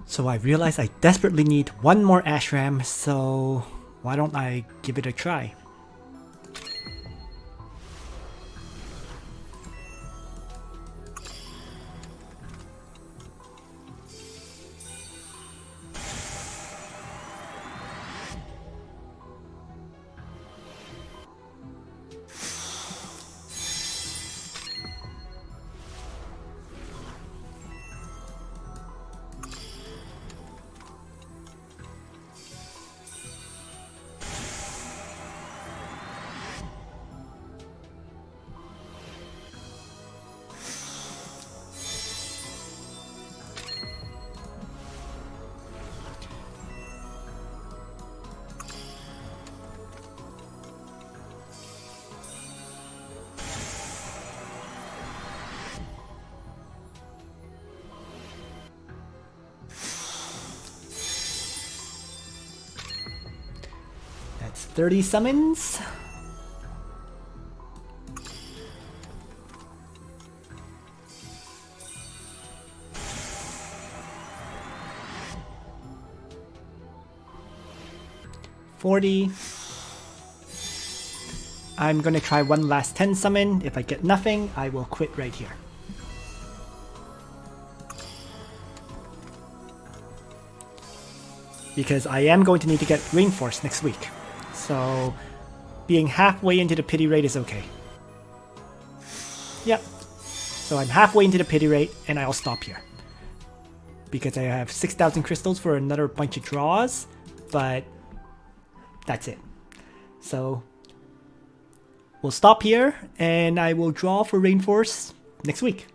So I realized I desperately need one more Ashram, so why don't I give it a try? That's 30 summons. $40. I'm gonna try one last 10 summon. If I get nothing, I will quit right here. Because I am going to need to get Rainforce next week. So being halfway into the pity rate is okay. Yep. So I'm halfway into the pity rate and I'll stop here. Because I have 6,000 crystals for another bunch of draws, but that's it. So we'll stop here and I will draw for Rainforce next week.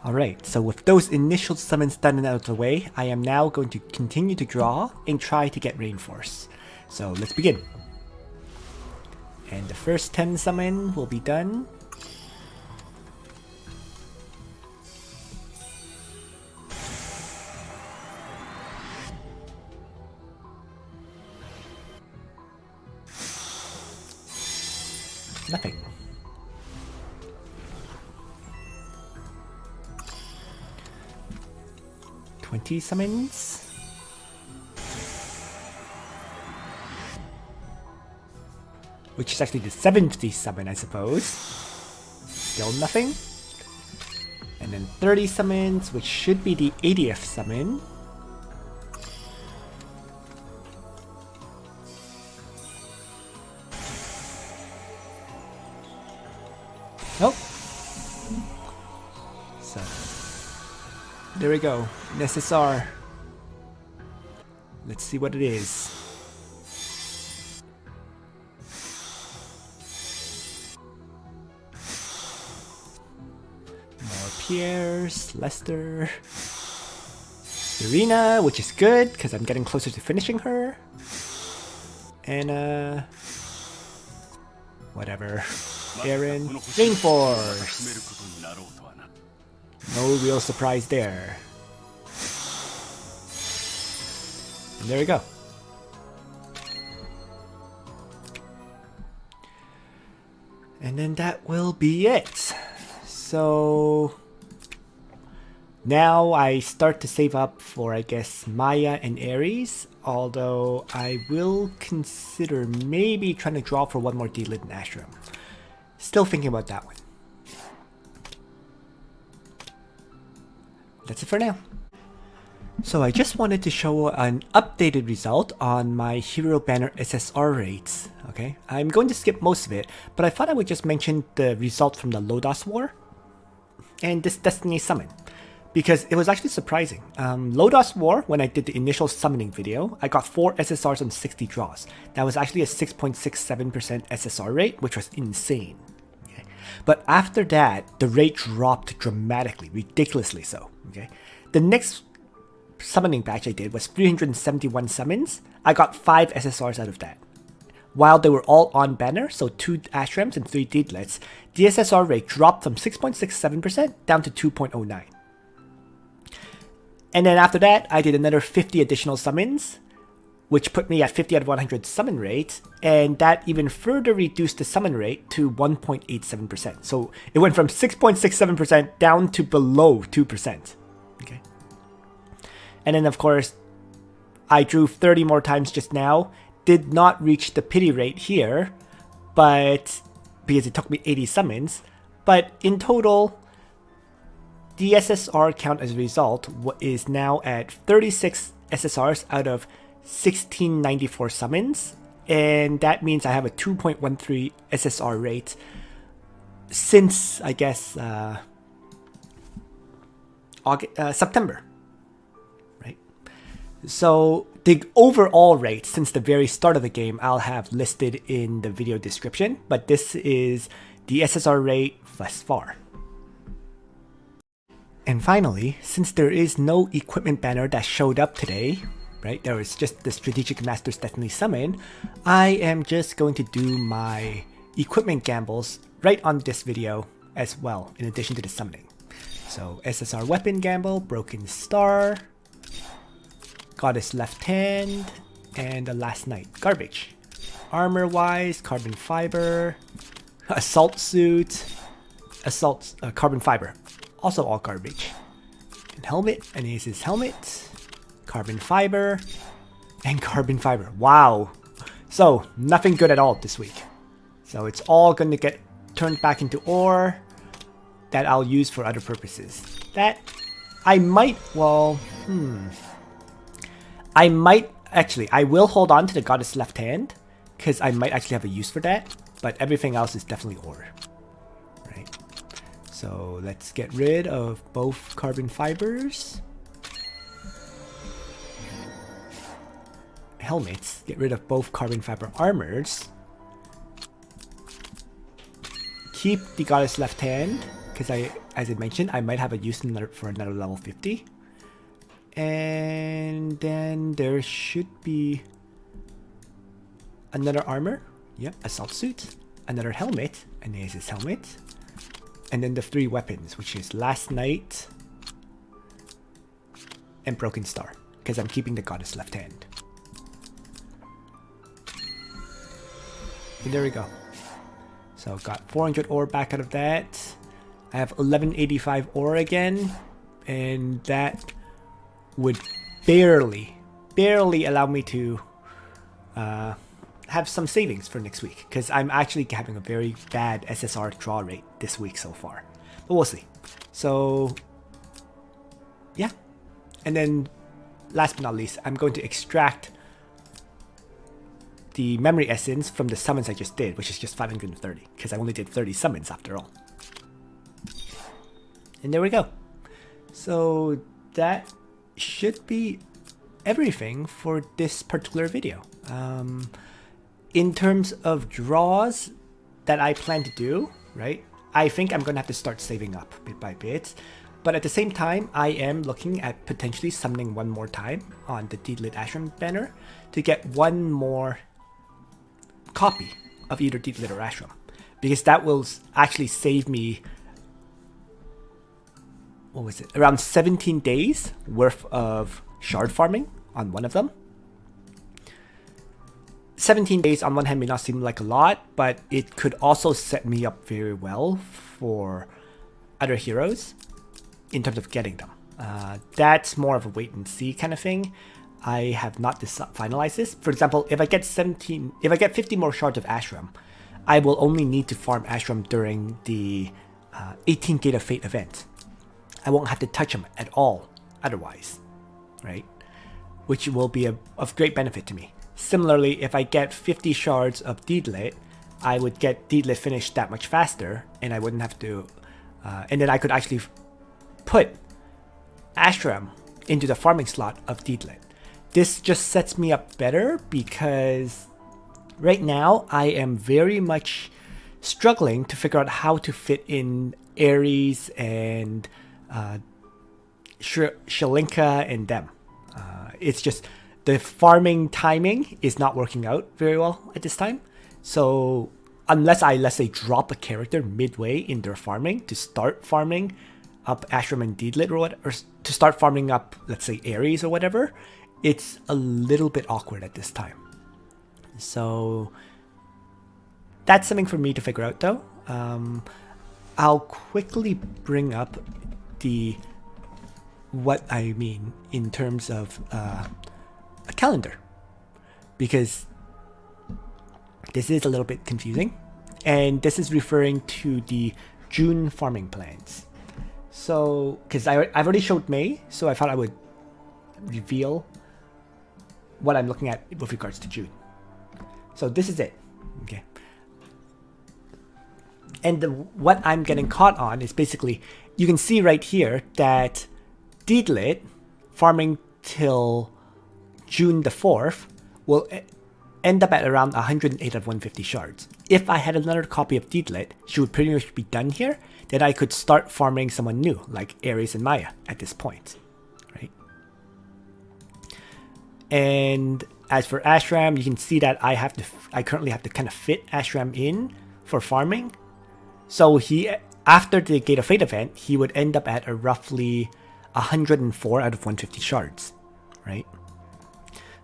Alright, so with those initial summons done and out of the way, I am now going to continue to draw and try to get Rainforce. So let's begin. And the first 10 summon will be done. Nothing. $20 summons. Which is actually the 70th summon, I suppose. Still nothing. And then 30 summons, which should be the 80th summon. Nope. So, there we go. An SSR. Let's see what it is. Pierre's, Lester, Serena, which is good because I'm getting closer to finishing her, and whatever, Aaron, Rainforce. No real surprise there. And there we go. And then that will be it. So now I start to save up for, I guess, Maya and Ares, although I will consider maybe trying to draw for one more Deedlit and Ashram. Still thinking about that one. That's it for now. So I just wanted to show an updated result on my hero banner SSR rates. Okay, I'm going to skip most of it, but I thought I would just mention the result from the Lodos War and this Destiny summon, because it was actually surprising. Lodos War, when I did the initial summoning video, I got 4 SSRs on 60 draws. That was actually a 6.67% SSR rate, which was insane. Okay? But after that, the rate dropped dramatically, ridiculously so. Okay, the next summoning batch I did was 371 summons. I got 5 SSRs out of that. While they were all on banner, so 2 Ashrams and 3 Deedlits, the SSR rate dropped from 6.67% down to 2.09. And then after that, I did another 50 additional summons, which put me at 50 out of 100 summon rate, and that even further reduced the summon rate to 1.87%. So it went from 6.67% down to below 2%. Okay. And then of course, I drew 30 more times just now. Did not reach the pity rate here, but because it took me 80 summons. But in total, the SSR count as a result is now at 36 SSRs out of 1694 summons. And that means I have a 2.13 SSR rate since, I guess, September, right? So the overall rate since the very start of the game I'll have listed in the video description, but this is the SSR rate thus far. And finally, since there is no equipment banner that showed up today, right, there was just the Strategic Master's Destiny summon, I am just going to do my equipment gambles right on this video as well, in addition to the summoning. So SSR Weapon Gamble, Broken Star, Goddess Left Hand, and the Last Night. Garbage. Armor wise, Carbon Fiber, Assault Suit, Carbon Fiber. Also all garbage. And Helmet, Anasis Helmet, Carbon Fiber, and Carbon Fiber. Wow. So nothing good at all this week. So it's all going to get turned back into ore that I'll use for other purposes. That I might, well, I might, actually, I will hold on to the Goddess Left Hand, because I might actually have a use for that, but everything else is definitely ore. Right? So let's get rid of both Carbon Fibers. Helmets, get rid of both Carbon Fiber Armors. Keep the Goddess Left Hand, because as I mentioned, I might have a use for another level 50. And then there should be another armor. Yep, Assault Suit, another helmet, and there's his helmet. And then the 3 weapons, which is Last Night and Broken Star, because I'm keeping the Goddess Left Hand. And there we go. So got 400 ore back out of that. I have 1185 ore again, and that would barely allow me to have some savings for next week, because I'm actually having a very bad SSR draw rate this week so far. But we'll see. So yeah, and then last but not least, I'm going to extract the memory essence from the summons I just did, which is just 530, because I only did 30 summons after all. And there we go. So that should be everything for this particular video. In terms of draws that I plan to do, right, I think I'm going to have to start saving up bit by bit. But at the same time, I am looking at potentially summoning one more time on the Deedlit Ashram banner to get one more copy of either Deedlit or Ashram, because that will actually save me, what was it, around 17 days worth of shard farming on one of them. 17 days on one hand may not seem like a lot, but it could also set me up very well for other heroes in terms of getting them. That's more of a wait and see kind of thing. I have not finalized this. For example, if I get 50 more shards of Ashram, I will only need to farm Ashram during the 18 Gate of Fate event. I won't have to touch them at all otherwise, right? Which will be of great benefit to me. Similarly, if I get 50 shards of Deedlit, I would get Deedlit finished that much faster, and I wouldn't have to, and then I could actually put Ashram into the farming slot of Deedlit. This just sets me up better, because right now I am very much struggling to figure out how to fit in Ares and Shalinka and them. It's just the farming timing is not working out very well at this time. So unless I, let's say, drop a character midway in their farming to start farming up Ashram and Deedlit or to start farming up, let's say, Ares or whatever, it's a little bit awkward at this time. So that's something for me to figure out though. I'll quickly bring up the what I mean in terms of a calendar, because this is a little bit confusing, and this is referring to the June farming plans. So, because I've already showed May, so I thought I would reveal what I'm looking at with regards to June. So this is it, okay. And what I'm getting caught on is basically, you can see right here that Deedlit farming till June the 4th will end up at around 108 of 150 shards. If I had another copy of Deedlit, she would pretty much be done here, then I could start farming someone new, like Ares and Maya at this point, right? And as for Ashram, you can see that I currently have to kind of fit Ashram in for farming. So after the Gate of Fate event, he would end up at a roughly 104 out of 150 shards, right?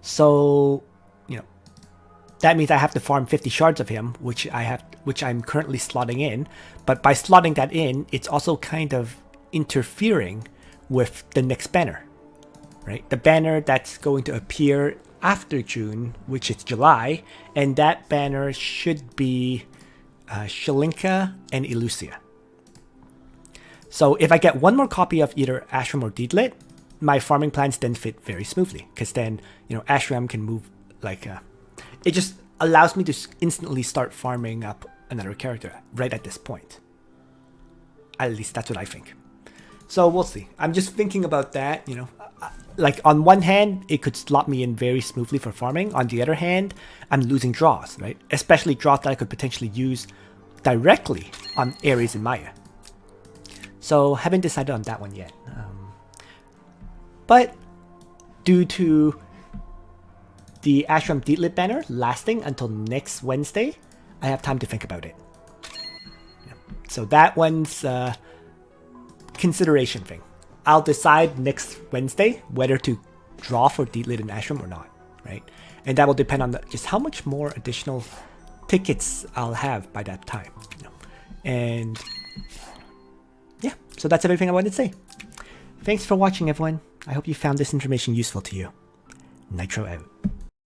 So, you know, that means I have to farm 50 shards of him, which I'm currently slotting in. But by slotting that in, it's also kind of interfering with the next banner, right? The banner that's going to appear after June, which is July, and that banner should be Shalinka and Elusia. So if I get one more copy of either Ashram or Deedlit, my farming plans then fit very smoothly, because then, you know, Ashram can move like it just allows me to instantly start farming up another character right at this point. At least that's what I think. So we'll see. I'm just thinking about that, you know. Like on one hand, it could slot me in very smoothly for farming. On the other hand, I'm losing draws, right? Especially draws that I could potentially use directly on Ares and Maya. So haven't decided on that one yet. But due to the Ashram Deedlit banner lasting until next Wednesday, I have time to think about it. Yeah. So that one's a consideration thing. I'll decide next Wednesday whether to draw for Deedlit and Ashram or not, right? And that will depend on just how much more additional tickets I'll have by that time. You know? And yeah, so that's everything I wanted to say. Thanks for watching, everyone. I hope you found this information useful to you. Nitro out.